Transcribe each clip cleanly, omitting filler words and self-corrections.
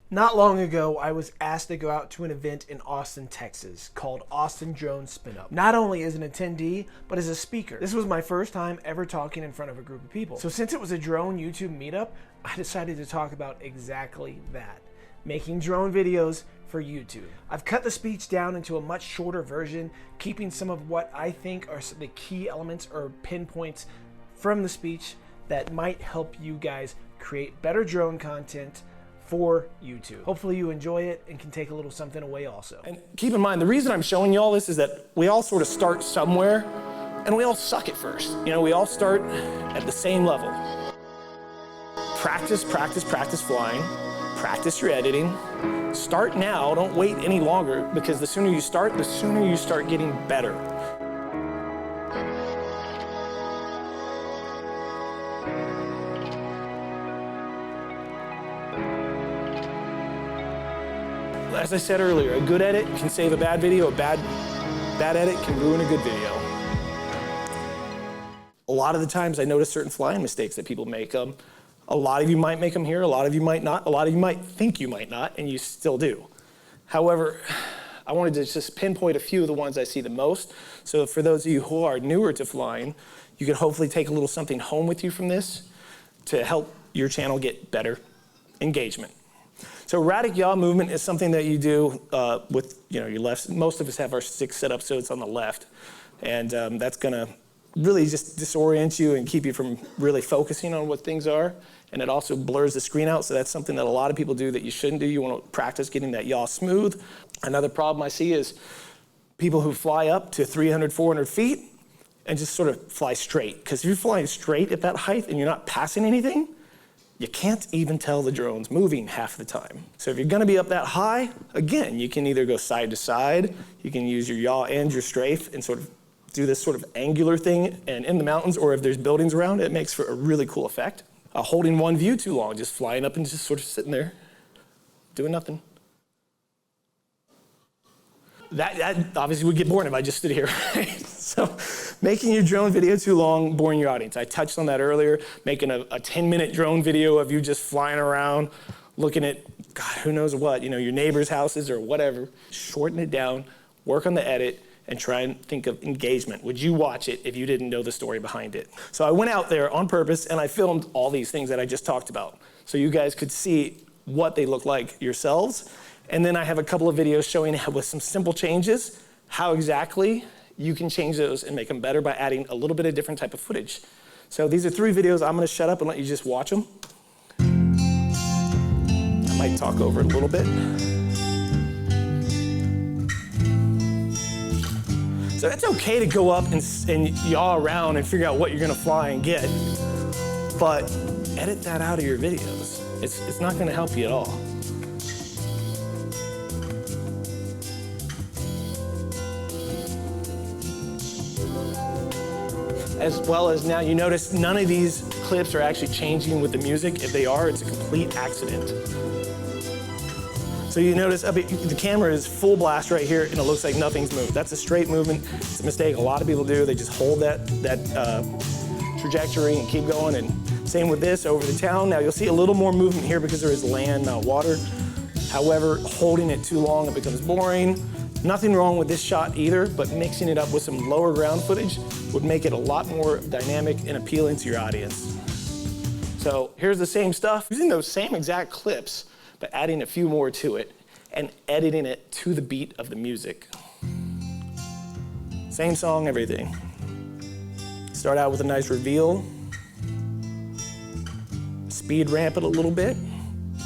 Not long ago, I was asked to go out to an event in Austin, Texas called Austin Drone Spin Up. Not only as an attendee, but as a speaker. This was my first time ever talking in front of a group of people. So since it was a drone YouTube meetup, I decided to talk about exactly that. Making drone videos for YouTube. I've cut the speech down into a much shorter version, keeping some of what I think are the key elements or pinpoints from the speech that might help you guys create better drone content for YouTube. Hopefully you enjoy it and can take a little something away also. And keep in mind, the reason I'm showing you all this is that we all sort of start somewhere and we all suck at first. You know, we all start at the same level. Practice, practice, practice flying. Practice your editing. Start now, don't wait any longer, because the sooner you start getting better. As I said earlier, a good edit can save a bad video, a bad edit can ruin a good video. A lot of the times I notice certain flying mistakes that people make. A lot of you might make them here, a lot of you might not, a lot of you might think you might not, and you still do. However, I wanted to just pinpoint a few of the ones I see the most. So for those of you who are newer to flying, you can hopefully take a little something home with you from this to help your channel get better engagement. So erratic yaw movement is something that you do with your left. Most of us have our stick set up so it's on the left. And that's gonna really just disorient you and keep you from really focusing on what things are. And it also blurs the screen out, so that's something that a lot of people do that you shouldn't do. You wanna practice getting that yaw smooth. Another problem I see is people who fly up to 300, 400 feet and just sort of fly straight. Because if you're flying straight at that height and you're not passing anything, you can't even tell the drone's moving half the time. So if you're gonna be up that high, again, you can either go side to side, you can use your yaw and your strafe and sort of do this sort of angular thing, and in the mountains or if there's buildings around, it makes for a really cool effect. Holding one view too long, just flying up and just sort of sitting there, doing nothing. That obviously would get boring if I just stood here, right? So making your drone video too long, boring your audience. I touched on that earlier, making a 10-minute drone video of you just flying around, looking at, God, who knows what, your neighbors' houses or whatever. Shorten it down, work on the edit, and try and think of engagement. Would you watch it if you didn't know the story behind it? So I went out there on purpose and I filmed all these things that I just talked about so you guys could see what they look like yourselves. And then I have a couple of videos showing how, with some simple changes, how exactly you can change those and make them better by adding a little bit of different type of footage. So these are 3 videos. I'm gonna shut up and let you just watch them. I might talk over it a little bit. So it's okay to go up and yaw around and figure out what you're gonna fly and get, but edit that out of your videos. It's not gonna help you at all. As well as now you notice none of these clips are actually changing with the music. If they are, it's a complete accident. So you notice the camera is full blast right here and it looks like nothing's moved. That's a straight movement. It's a mistake a lot of people do. They just hold that trajectory and keep going. And same with this over the town. Now you'll see a little more movement here because there is land, not water. However, holding it too long, it becomes boring. Nothing wrong with this shot either, but mixing it up with some lower ground footage would make it a lot more dynamic and appealing to your audience. So here's the same stuff, using those same exact clips, but adding a few more to it and editing it to the beat of the music. Same song, everything. Start out with a nice reveal. Speed ramp it a little bit.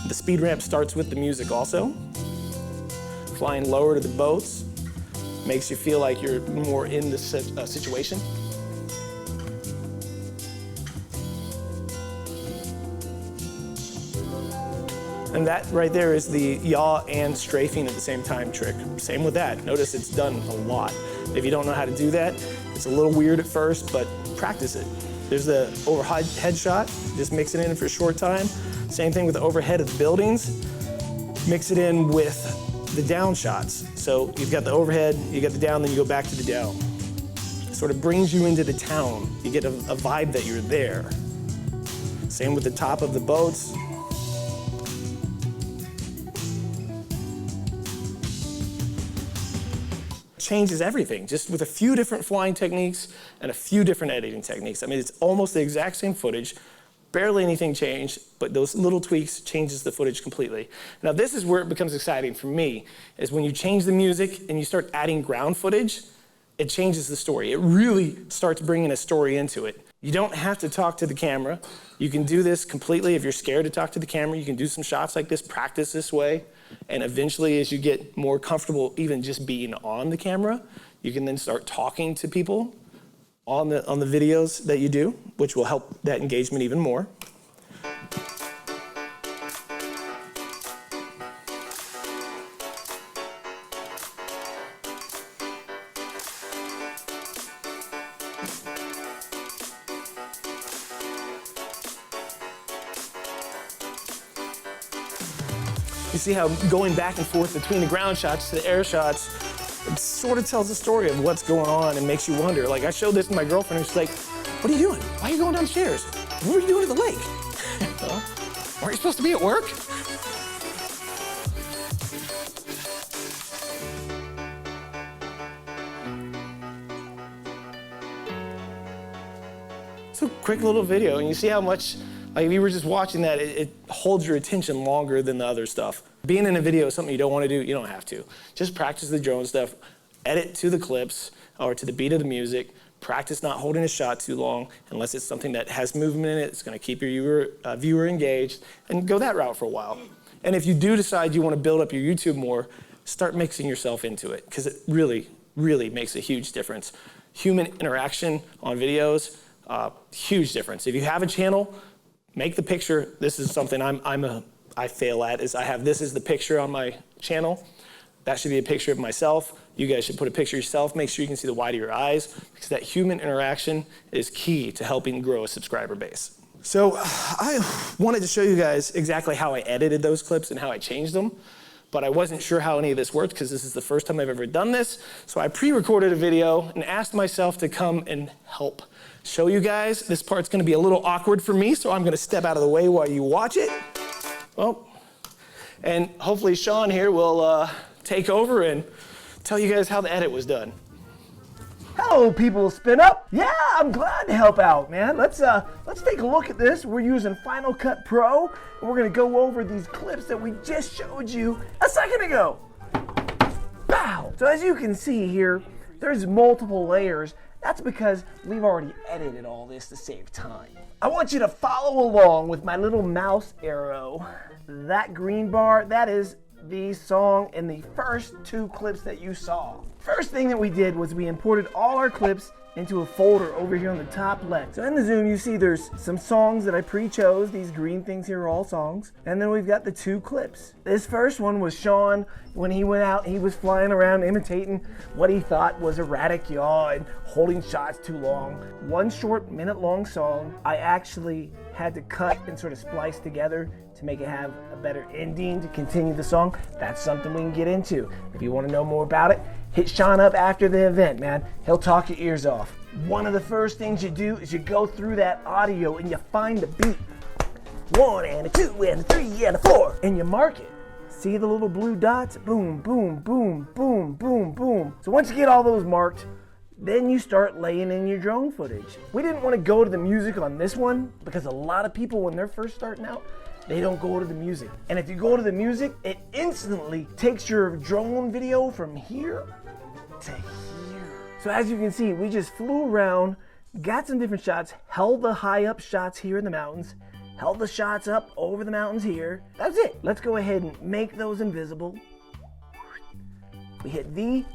The speed ramp starts with the music also. Flying lower to the boats makes you feel like you're more in the situation. And that right there is the yaw and strafing at the same time trick. Same with that. Notice it's done a lot. If you don't know how to do that, it's a little weird at first, but practice it. There's the overhead shot, just mix it in for a short time. Same thing with the overhead of the buildings. Mix it in with the down shots. So you've got the overhead, you got the down, then you go back to the down. It sort of brings you into the town. You get a vibe that you're there. Same with the top of the boats. changes everything, just with a few different flying techniques and a few different editing techniques. I mean, it's almost the exact same footage, barely anything changed, but those little tweaks changes the footage completely. Now this is where it becomes exciting for me, is when you change the music and you start adding ground footage, it changes the story. It really starts bringing a story into it. You don't have to talk to the camera. You can do this completely. If you're scared to talk to the camera, you can do some shots like this, practice this way, and eventually as you get more comfortable even just being on the camera, you can then start talking to people on the videos that you do, which will help that engagement even more. You see how going back and forth between the ground shots to the air shots, it sort of tells the story of what's going on and makes you wonder. Like, I showed this to my girlfriend and she's like, what are you doing? Why are you going downstairs? What are you doing at the lake? Well, aren't you supposed to be at work? It's a quick little video, and you see how much, like, if you were just watching that, it holds your attention longer than the other stuff. Being in a video is something you don't want to do, you don't have to. Just practice the drone stuff, edit to the clips or to the beat of the music, practice not holding a shot too long unless it's something that has movement in it, it's going to keep your viewer engaged, and go that route for a while. And if you do decide you want to build up your YouTube more, start mixing yourself into it, because it really, really makes a huge difference. Human interaction on videos, huge difference. If you have a channel, make the picture. This is something I fail at, is I have this as the picture on my channel. That should be a picture of myself. You guys should put a picture of yourself. Make sure you can see the white of your eyes, because that human interaction is key to helping grow a subscriber base. So I wanted to show you guys exactly how I edited those clips and how I changed them, but I wasn't sure how any of this worked because this is the first time I've ever done this. So I pre-recorded a video and asked myself to come and help show you guys. This part's gonna be a little awkward for me, so I'm gonna step out of the way while you watch it. Well, and hopefully Sean here will take over and tell you guys how the edit was done. Hello, people of Spin Up. Yeah, I'm glad to help out, man. Let's take a look at this. We're using Final Cut Pro, and we're gonna go over these clips that we just showed you a second ago. Bow. So as you can see here, there's multiple layers. That's because we've already edited all this to save time. I want you to follow along with my little mouse arrow. That green bar, that is the song in the first two clips that you saw. First thing that we did was we imported all our clips into a folder over here on the top left. So in the Zoom, you see there's some songs that I pre-chose. These green things here are all songs. And then we've got the two clips. This first one was Sean. When he went out, he was flying around imitating what he thought was erratic yaw and holding shots too long. One short minute-long song I actually had to cut and sort of splice together to make it have a better ending to continue the song. That's something we can get into. If you want to know more about it, hit Sean up after the event, man. He'll talk your ears off. One of the first things you do is you go through that audio and you find the beat. 1 and a 2 and a 3 and a 4, and you mark it. See the little blue dots? Boom, boom, boom, boom, boom, boom. So once you get all those marked, then you start laying in your drone footage. We didn't want to go to the music on this one because a lot of people, when they're first starting out, they don't go to the music. And if you go to the music, it instantly takes your drone video from here to here. So as you can see, we just flew around, got some different shots, held the high up shots here in the mountains, held the shots up over the mountains here. That's it. Let's go ahead and make those invisible. We hit V,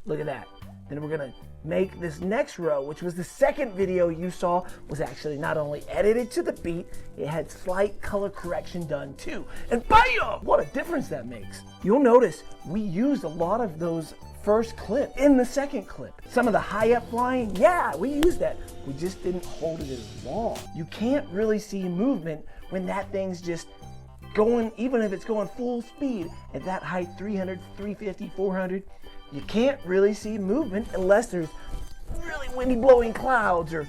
look at that. Then we're gonna make this next row, which was the second video you saw, was actually not only edited to the beat, it had slight color correction done too. And bam! What a difference that makes. You'll notice we used a lot of those first clip in the second clip. Some of the high up flying, yeah, we used that. We just didn't hold it as long. You can't really see movement when that thing's just going, even if it's going full speed at that height, 300, 350, 400, you can't really see movement unless there's really windy blowing clouds or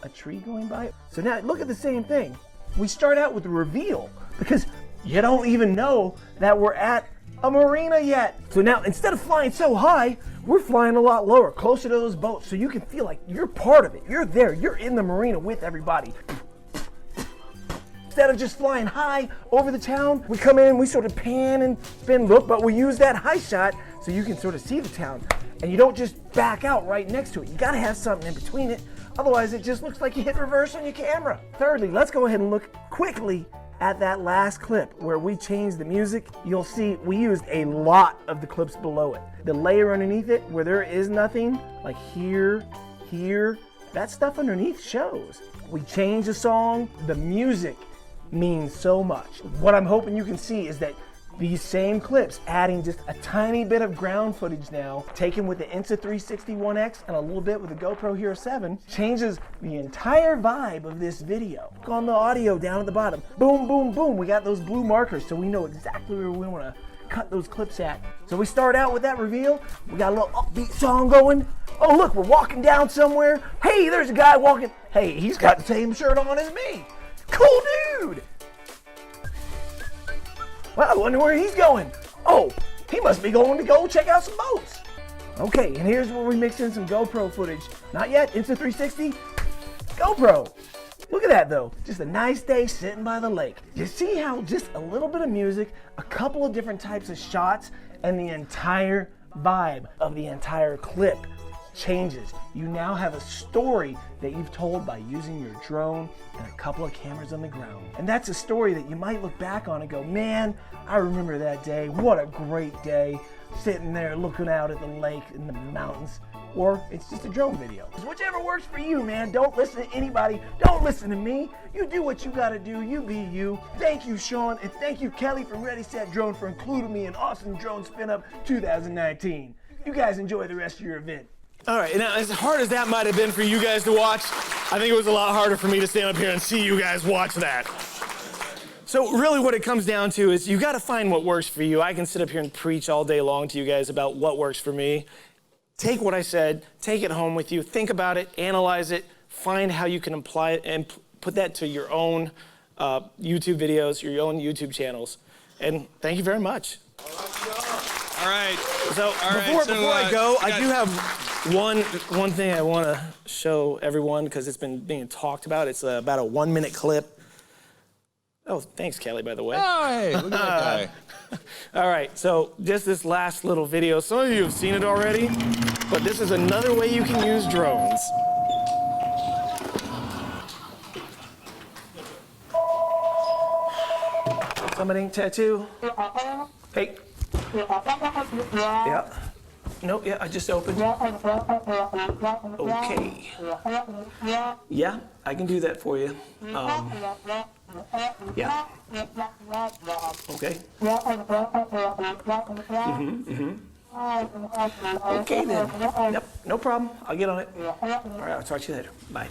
a tree going by. So now look at the same thing. We start out with the reveal because you don't even know that we're at a marina yet. So now, instead of flying so high, we're flying a lot lower, closer to those boats, so you can feel like you're part of it. You're there, you're in the marina with everybody. Instead of just flying high over the town, we come in, we sort of pan and spin, look, but we use that high shot so you can sort of see the town. And you don't just back out right next to it. You gotta have something in between it. Otherwise, it just looks like you hit reverse on your camera. Thirdly, let's go ahead and look quickly at that last clip where we changed the music. You'll see we used a lot of the clips below it. The layer underneath it where there is nothing, like here, that stuff underneath shows. We changed the song, the music means so much. What I'm hoping you can see is that these same clips, adding just a tiny bit of ground footage now, taken with the Insta360 ONE X and a little bit with the GoPro Hero 7, changes the entire vibe of this video. Look on the audio down at the bottom. Boom, boom, boom. We got those blue markers so we know exactly where we want to cut those clips at. So we start out with that reveal. We got a little upbeat song going. Oh, look, we're walking down somewhere. Hey, there's a guy walking. Hey, he's got the same shirt on as me. Cool dude. Well, I wonder where he's going. Oh, he must be going to go check out some boats. Okay, and here's where we mix in some GoPro footage. Not yet, Insta360, GoPro. Look at that though, just a nice day sitting by the lake. You see how just a little bit of music, a couple of different types of shots, and the entire vibe of the entire clip changes. You now have a story that you've told by using your drone and a couple of cameras on the ground. And that's a story that you might look back on and go, man, I remember that day. What a great day. Sitting there looking out at the lake and the mountains. Or it's just a drone video. Whichever works for you, man. Don't listen to anybody. Don't listen to me. You do what you gotta do. You be you. Thank you, Sean, and thank you, Kelly from Ready Set Drone, for including me in Awesome Drone Spin Up 2019. You guys enjoy the rest of your event. All right, now as hard as that might have been for you guys to watch, I think it was a lot harder for me to stand up here and see you guys watch that. So really what it comes down to is you gotta find what works for you. I can sit up here and preach all day long to you guys about what works for me. Take what I said, take it home with you, think about it, analyze it, find how you can apply it and put that to your own YouTube videos, your own YouTube channels. And thank you very much. All right. So before I go, I do have one thing I want to show everyone because it's been being talked about. It's about a 1 minute clip. Oh, thanks, Kelly, by the way. Oh, hey, look at that guy. All right, so just this last little video. Some of you have seen it already, but this is another way you can use drones. Somebody tattoo? Hey. Yeah. Nope, yeah, I just opened. Okay. Yeah, I can do that for you. Yeah. Okay. Okay then. Yep, no problem. I'll get on it. All right, I'll talk to you later. Bye.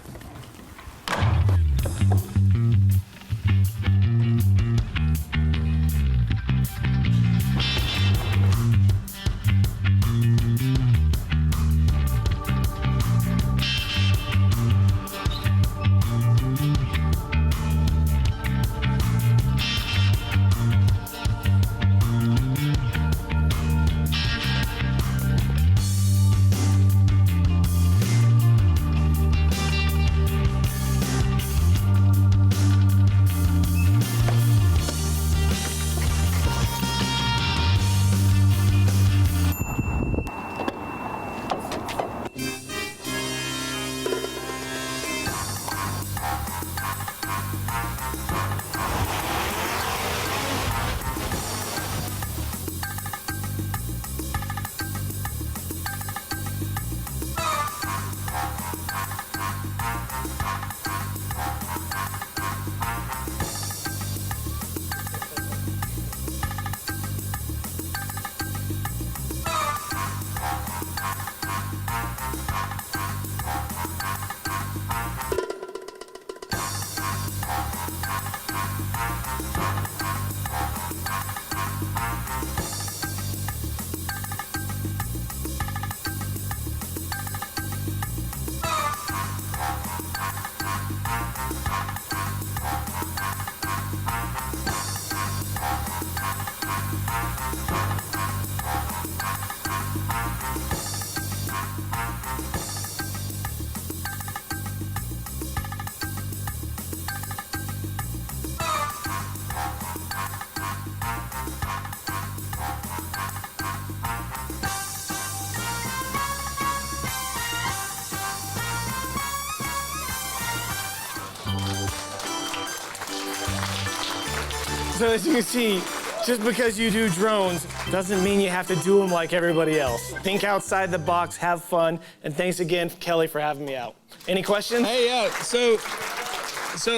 So as you can see, just because you do drones doesn't mean you have to do them like everybody else. Think outside the box, have fun, and thanks again, Kelly, for having me out. Any questions? Hey, yeah. So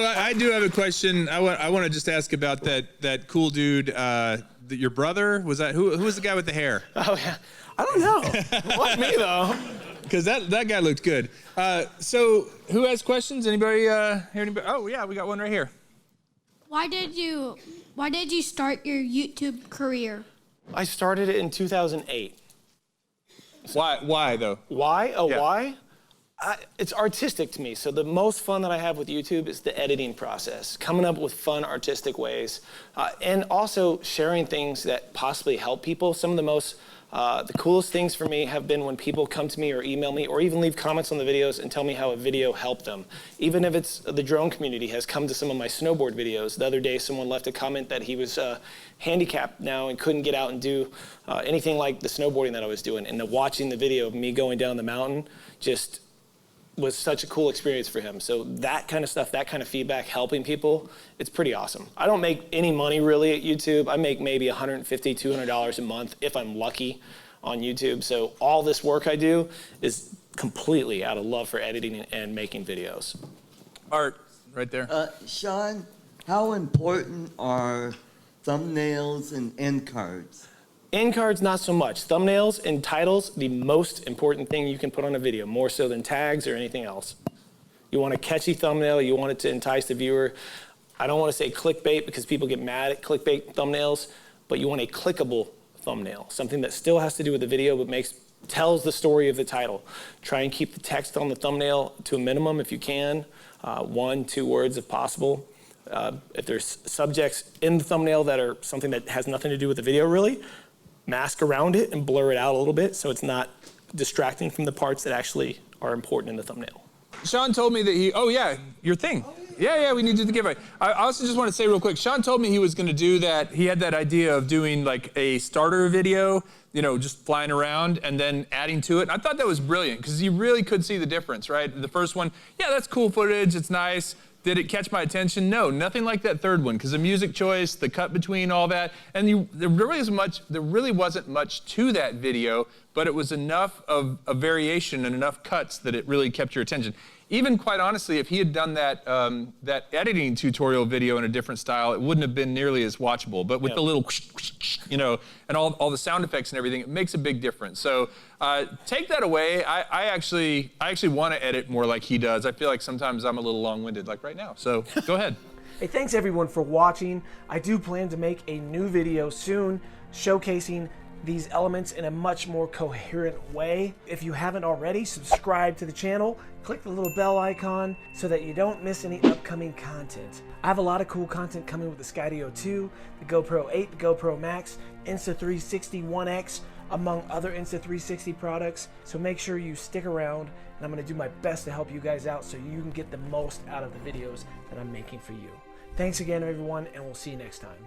I do have a question. I want to just ask about that cool dude. Your brother, was that who was the guy with the hair? Oh yeah, I don't know. It wasn't me though. Because that guy looked good. So who has questions? Anybody? Hear anybody? Oh yeah, we got one right here. Why did you start your YouTube career? I started it in 2008. Why though? Why? Yeah. Why? It's artistic to me. So the most fun that I have with YouTube is the editing process, coming up with fun artistic ways, and also sharing things that possibly help people. Some of the coolest things for me have been when people come to me or email me or even leave comments on the videos and tell me how a video helped them. Even if it's the drone community has come to some of my snowboard videos. The other day, someone left a comment that he was handicapped now and couldn't get out and do anything like the snowboarding that I was doing. And watching the video of me going down the mountain just was such a cool experience for him. So that kind of stuff, that kind of feedback, helping people, it's pretty awesome. I don't make any money really at YouTube. I make maybe $150, $200 a month if I'm lucky on YouTube. So all this work I do is completely out of love for editing and making videos. Art, right there. Sean, how important are thumbnails and end cards? End cards, not so much. Thumbnails and titles, the most important thing you can put on a video, more so than tags or anything else. You want a catchy thumbnail, you want it to entice the viewer. I don't want to say clickbait because people get mad at clickbait thumbnails, but you want a clickable thumbnail, something that still has to do with the video but tells the story of the title. Try and keep the text on the thumbnail to a minimum if you can, 1, 2 words if possible. If there's subjects in the thumbnail that are something that has nothing to do with the video really, mask around it and blur it out a little bit so it's not distracting from the parts that actually are important in the thumbnail. Sean told me that oh yeah, your thing. Yeah, we need you to give it. I also just want to say real quick, Sean told me he was going to do that. He had that idea of doing like a starter video, just flying around and then adding to it. And I thought that was brilliant because you really could see the difference, right? The first one, yeah, that's cool footage, it's nice. Did it catch my attention? No, nothing like that third one, because the music choice, the cut between all that, and there really wasn't much to that video, but it was enough of a variation and enough cuts that it really kept your attention. Even quite honestly, if he had done that that editing tutorial video in a different style, it wouldn't have been nearly as watchable. But with the little, and all the sound effects and everything, it makes a big difference. So take that away. I actually want to edit more like he does. I feel like sometimes I'm a little long-winded, like right now. So go ahead. Hey, thanks everyone for watching. I do plan to make a new video soon showcasing these elements in a much more coherent way. If you haven't already, subscribe to the channel, click the little bell icon so that you don't miss any upcoming content. I have a lot of cool content coming with the Skydio 2, the GoPro 8, the GoPro Max, Insta360 One X, among other Insta360 products. So make sure you stick around, and I'm gonna do my best to help you guys out so you can get the most out of the videos that I'm making for you. Thanks again, everyone, and we'll see you next time.